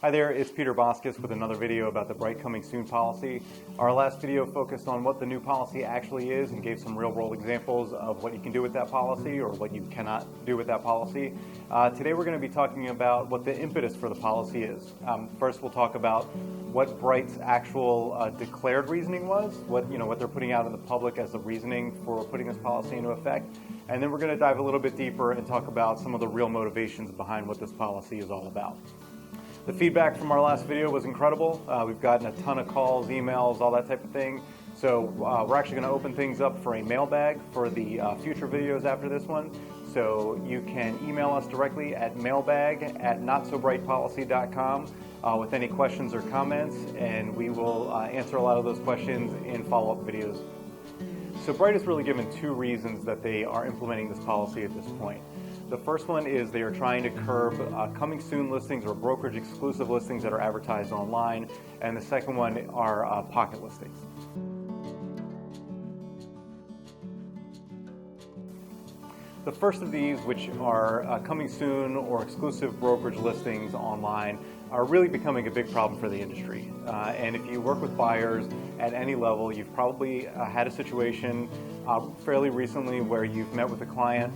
Hi there, it's Peter Boskis with another video about the Bright Coming Soon policy. Our last video focused on what the new policy actually is and gave some real-world examples of what you can do with that policy or what you cannot do with that policy. Today we're going to be talking about what the impetus for the policy is. First we'll talk about what Bright's actual declared reasoning was, what they're putting out in the public as the reasoning for putting this policy into effect. And then we're going to dive a little bit deeper and talk about some of the real motivations behind what this policy is all about. The feedback from our last video was incredible. We've gotten a ton of calls, emails, all that type of thing. So we're actually going to open things up for a mailbag for the future videos after this one. So you can email us directly at mailbag@notsobrightpolicy.com with any questions or comments, and we will answer a lot of those questions in follow-up videos. So Bright has really given two reasons that they are implementing this policy at this point. The first one is they are trying to curb coming soon listings or brokerage exclusive listings that are advertised online, and the second one are pocket listings. The first of these, which are coming soon or exclusive brokerage listings online, are really becoming a big problem for the industry. And if you work with buyers at any level, you've probably had a situation fairly recently where you've met with a client.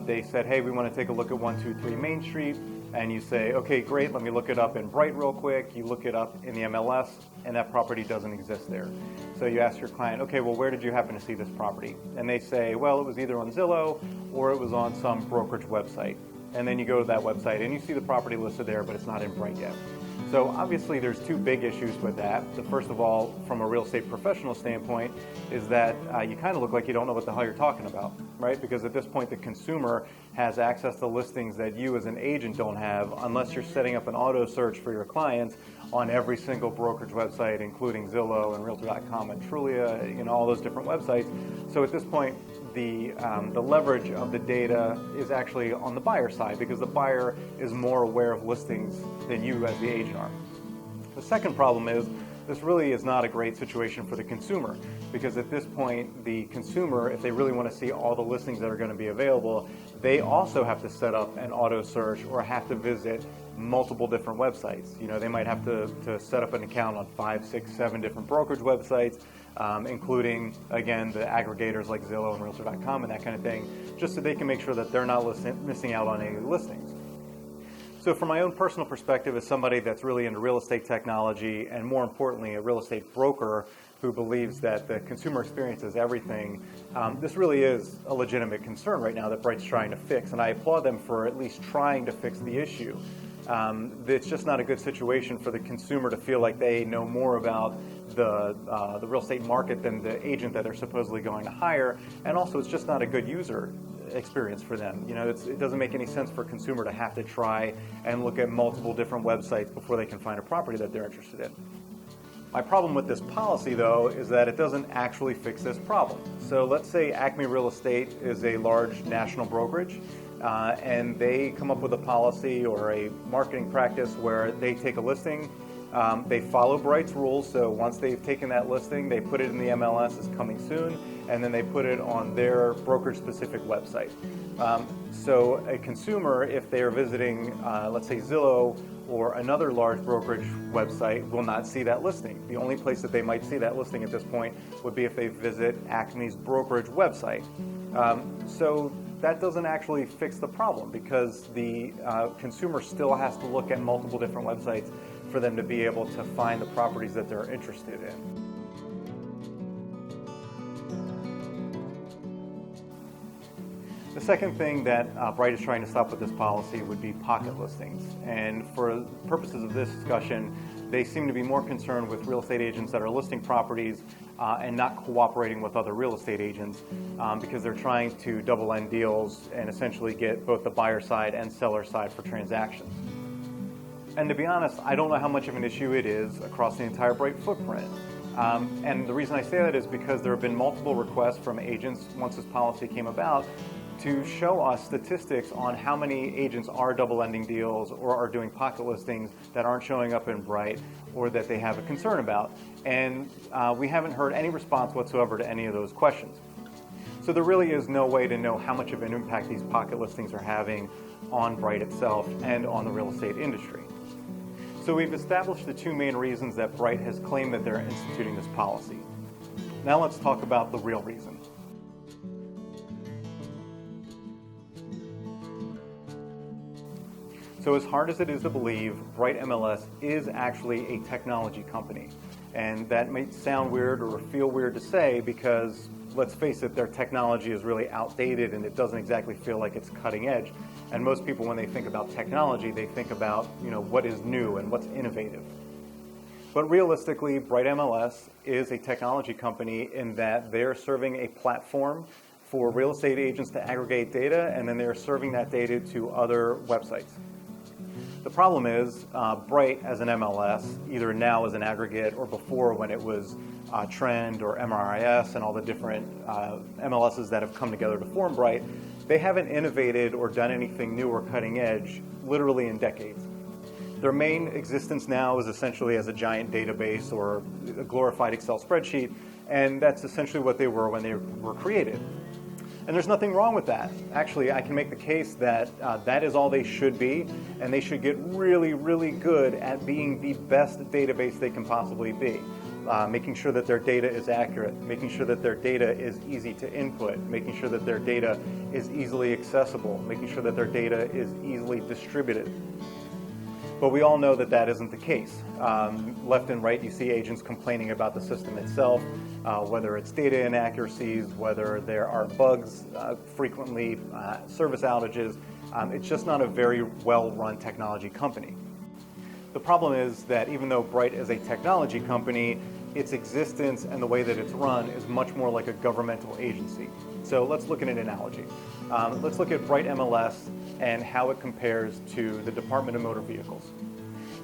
They said, hey, we want to take a look at 123 Main Street, and you say, okay, great, let me look it up in Bright real quick. You look it up in the MLS, and that property doesn't exist there. So you ask your client, okay, well, where did you happen to see this property? And they say, well, it was either on Zillow or it was on some brokerage website. And then you go to that website and you see the property listed there, but it's not in Bright yet. So obviously there's two big issues with that. The first of all, from a real estate professional standpoint, is that you kind of look like you don't know what the hell you're talking about, right? Because at this point the consumer has access to listings that you as an agent don't have unless you're setting up an auto search for your clients on every single brokerage website, including Zillow and Realtor.com and Trulia, all those different websites. So at this point, the leverage of the data is actually on the buyer side because the buyer is more aware of listings than you as the agent are. The second problem is this really is not a great situation for the consumer because at this point the consumer, if they really want to see all the listings that are going to be available, they also have to set up an auto search or have to visit multiple different websites. They might have to set up an account on 5, 6, 7 different brokerage websites, including, again, the aggregators like Zillow and Realtor.com and that kind of thing, just so they can make sure that they're not missing out on any listings. So from my own personal perspective as somebody that's really into real estate technology and more importantly a real estate broker who believes that the consumer experience is everything, this really is a legitimate concern right now that Bright's trying to fix, and I applaud them for at least trying to fix the issue. It's just not a good situation for the consumer to feel like they know more about the real estate market than the agent that they're supposedly going to hire, and also it's just not a good user experience for them. It doesn't make any sense for a consumer to have to try and look at multiple different websites before they can find a property that they're interested in. My problem with this policy, though, is that it doesn't actually fix this problem. So let's say Acme Real Estate is a large national brokerage, and they come up with a policy or a marketing practice where they take a listing, they follow Bright's rules, so once they've taken that listing, they put it in the MLS as coming soon, and then they put it on their brokerage-specific website. So a consumer, if they are visiting, let's say Zillow or another large brokerage website, will not see that listing. The only place that they might see that listing at this point would be if they visit Acme's brokerage website. So that doesn't actually fix the problem because the consumer still has to look at multiple different websites for them to be able to find the properties that they're interested in. The second thing that Bright is trying to stop with this policy would be pocket listings. And for purposes of this discussion, they seem to be more concerned with real estate agents that are listing properties and not cooperating with other real estate agents because they're trying to double-end deals and essentially get both the buyer side and seller side for transactions. And to be honest, I don't know how much of an issue it is across the entire Bright footprint. And the reason I say that is because there have been multiple requests from agents once this policy came about to show us statistics on how many agents are double-ending deals or are doing pocket listings that aren't showing up in Bright or that they have a concern about. And we haven't heard any response whatsoever to any of those questions. So there really is no way to know how much of an impact these pocket listings are having on Bright itself and on the real estate industry. So we've established the two main reasons that Bright has claimed that they're instituting this policy. Now let's talk about the real reason. So as hard as it is to believe, Bright MLS is actually a technology company. And that may sound weird or feel weird to say because, let's face it, their technology is really outdated and it doesn't exactly feel like it's cutting edge. And most people, when they think about technology, they think about, what is new and what's innovative. But realistically, Bright MLS is a technology company in that they're serving a platform for real estate agents to aggregate data, and then they're serving that data to other websites. The problem is, Bright as an MLS, either now as an aggregate or before when it was Trend or MRIS and all the different MLSs that have come together to form Bright, they haven't innovated or done anything new or cutting edge literally in decades. Their main existence now is essentially as a giant database or a glorified Excel spreadsheet, and that's essentially what they were when they were created. And there's nothing wrong with that. Actually, I can make the case that that is all they should be, and they should get really, really good at being the best database they can possibly be. Making sure that their data is accurate, making sure that their data is easy to input, making sure that their data is easily accessible, making sure that their data is easily distributed. But we all know that that isn't the case. Left and right, you see agents complaining about the system itself, whether it's data inaccuracies, whether there are bugs frequently, service outages. It's just not a very well-run technology company. The problem is that even though Bright is a technology company, its existence and the way that it's run is much more like a governmental agency. So let's look at an analogy. Let's look at Bright MLS and how it compares to the Department of Motor Vehicles.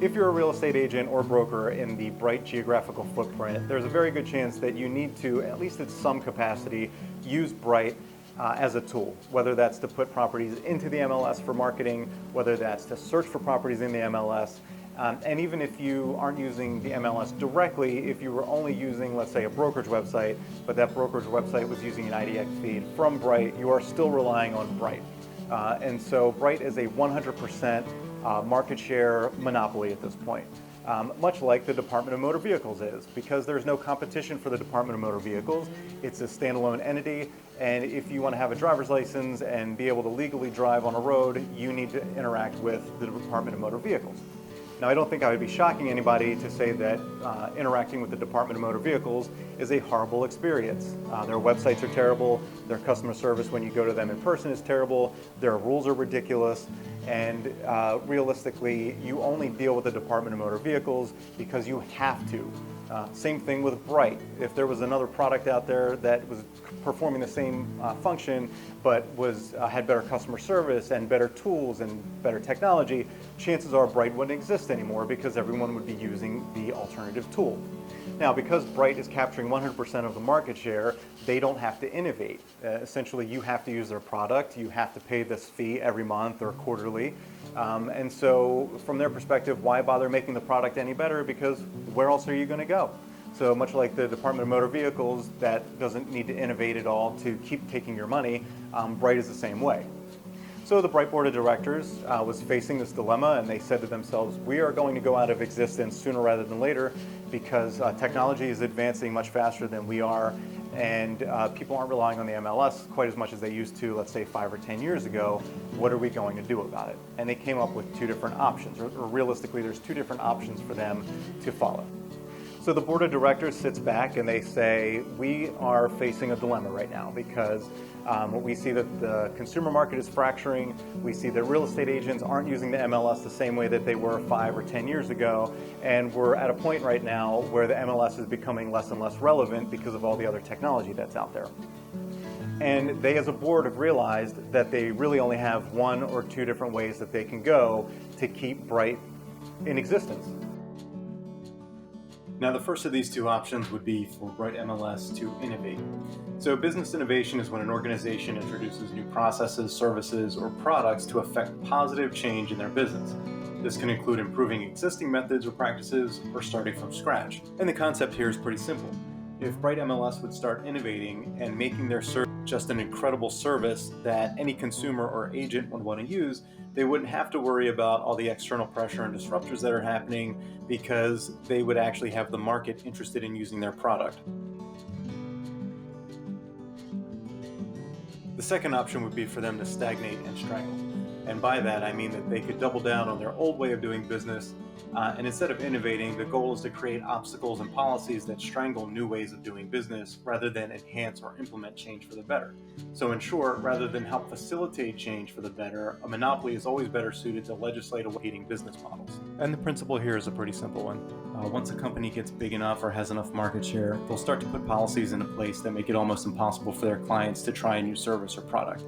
If you're a real estate agent or broker in the Bright geographical footprint, there's a very good chance that you need to, at least in some capacity, use Bright as a tool, whether that's to put properties into the MLS for marketing, whether that's to search for properties in the MLS, and even if you aren't using the MLS directly, if you were only using, let's say, a brokerage website, but that brokerage website was using an IDX feed from Bright, you are still relying on Bright. And so Bright is a 100% market share monopoly at this point, much like the Department of Motor Vehicles is, because there's no competition for the Department of Motor Vehicles. It's a standalone entity, and if you want to have a driver's license and be able to legally drive on a road, you need to interact with the Department of Motor Vehicles. Now, I don't think I would be shocking anybody to say that interacting with the Department of Motor Vehicles is a horrible experience. Their websites are terrible, their customer service when you go to them in person is terrible, their rules are ridiculous, and realistically, you only deal with the Department of Motor Vehicles because you have to. Same thing with Bright. If there was another product out there that was performing the same function but had better customer service and better tools and better technology, chances are Bright wouldn't exist anymore because everyone would be using the alternative tool. Now, because Bright is capturing 100% of the market share, they don't have to innovate. Essentially, you have to use their product, you have to pay this fee every month or quarterly. And so from their perspective, why bother making the product any better? Because where else are you going to go? So much like the Department of Motor Vehicles that doesn't need to innovate at all to keep taking your money, Bright is the same way. So the Bright Board of Directors was facing this dilemma, and they said to themselves, we are going to go out of existence sooner rather than later because technology is advancing much faster than we are, and people aren't relying on the MLS quite as much as they used to, let's say 5 or 10 years ago. What are we going to do about it? And they came up with two different options, or realistically there's two different options for them to follow. So the board of directors sits back and they say, we are facing a dilemma right now because we see that the consumer market is fracturing. We see that real estate agents aren't using the MLS the same way that they were 5 or 10 years ago. And we're at a point right now where the MLS is becoming less and less relevant because of all the other technology that's out there. And they as a board have realized that they really only have 1 or 2 different ways that they can go to keep Bright in existence. Now, the first of these 2 options would be for Bright MLS to innovate. So business innovation is when an organization introduces new processes, services, or products to affect positive change in their business. This can include improving existing methods or practices or starting from scratch. And the concept here is pretty simple. If Bright MLS would start innovating and making their service just an incredible service that any consumer or agent would want to use, they wouldn't have to worry about all the external pressure and disruptors that are happening, because they would actually have the market interested in using their product. The second option would be for them to stagnate and strangle. And by that, I mean that they could double down on their old way of doing business, and instead of innovating, the goal is to create obstacles and policies that strangle new ways of doing business rather than enhance or implement change for the better. So in short, rather than help facilitate change for the better, a monopoly is always better suited to legislate competing business models. And the principle here is a pretty simple one. Once a company gets big enough or has enough market share, they'll start to put policies into place that make it almost impossible for their clients to try a new service or product.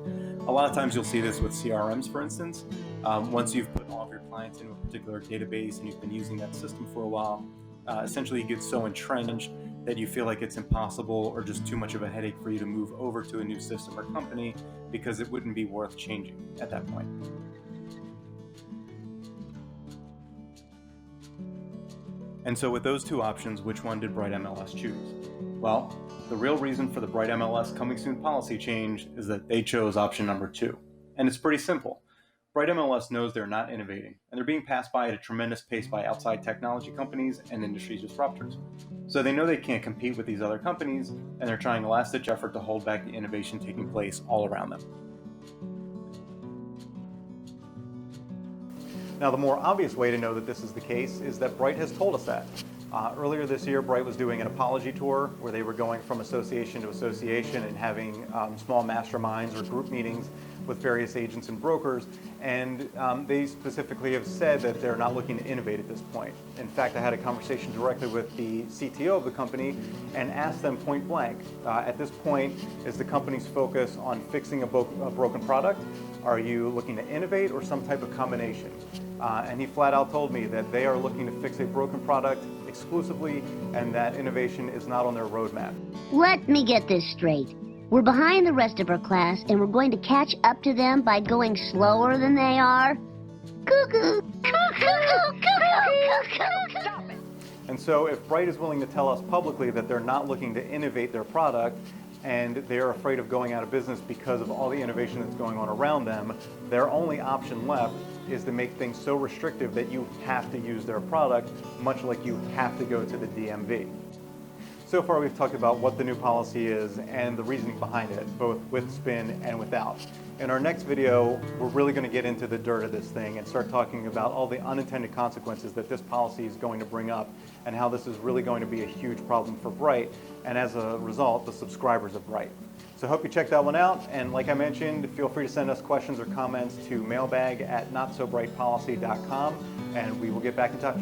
A lot of times you'll see this with CRMs, for instance. Once you've put all of your clients into a particular database and you've been using that system for a while, essentially you get so entrenched that you feel like it's impossible or just too much of a headache for you to move over to a new system or company, because it wouldn't be worth changing at that point. And so with those two options, which one did Bright MLS choose? Well, the real reason for the Bright MLS coming soon policy change is that they chose option number 2. And it's pretty simple. Bright MLS knows they're not innovating, and they're being passed by at a tremendous pace by outside technology companies and industry disruptors. So they know they can't compete with these other companies, and they're trying a last-ditch effort to hold back the innovation taking place all around them. Now, the more obvious way to know that this is the case is that Bright has told us that. Earlier this year, Bright was doing an apology tour where they were going from association to association and having small masterminds or group meetings with various agents and brokers, and they specifically have said that they're not looking to innovate at this point. In fact, I had a conversation directly with the CTO of the company and asked them point blank, at this point, is the company's focus on fixing a broken product? Are you looking to innovate or some type of combination? And he flat out told me that they are looking to fix a broken product exclusively, and that innovation is not on their roadmap. Let me get this straight. We're behind the rest of our class, and we're going to catch up to them by going slower than they are? Cuckoo! Cuckoo! Cuckoo! Stop it! And so if Bright is willing to tell us publicly that they're not looking to innovate their product, and they're afraid of going out of business because of all the innovation that's going on around them, their only option left is to make things so restrictive that you have to use their product, much like you have to go to the DMV. So far we've talked about what the new policy is and the reasoning behind it, both with spin and without. In our next video, we're really going to get into the dirt of this thing and start talking about all the unintended consequences that this policy is going to bring up, and how this is really going to be a huge problem for Bright, and as a result, the subscribers of Bright. So I hope you check that one out, and like I mentioned, feel free to send us questions or comments to mailbag@notsobrightpolicy.com, and we will get back in touch.